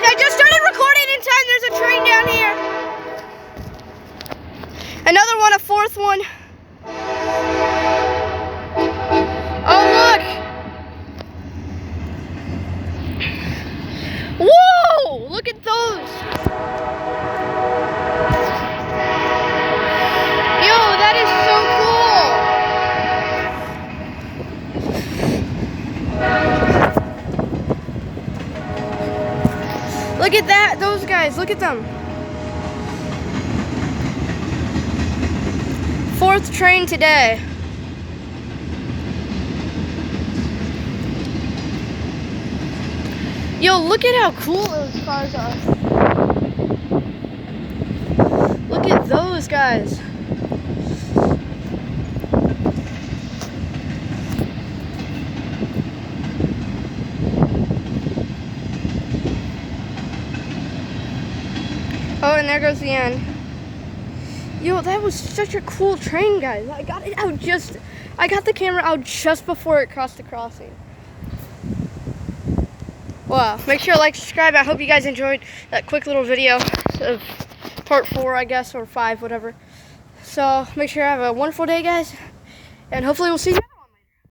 I just started recording in time. There's a train down here. Another one, a fourth one. Oh, look. Whoa, look at those. Yo, that is so cool. Look at that, those guys, look at them. Fourth train today. Yo, look at how cool those cars are. Look at those guys. Oh, and there goes the end. Yo, that was such a cool train, guys. I got the camera out just before it crossed the crossing. Wow, make sure to like, subscribe. I hope you guys enjoyed that quick little video of part 4, I guess, or 5, whatever. So make sure you have a wonderful day, guys, and hopefully we'll see you.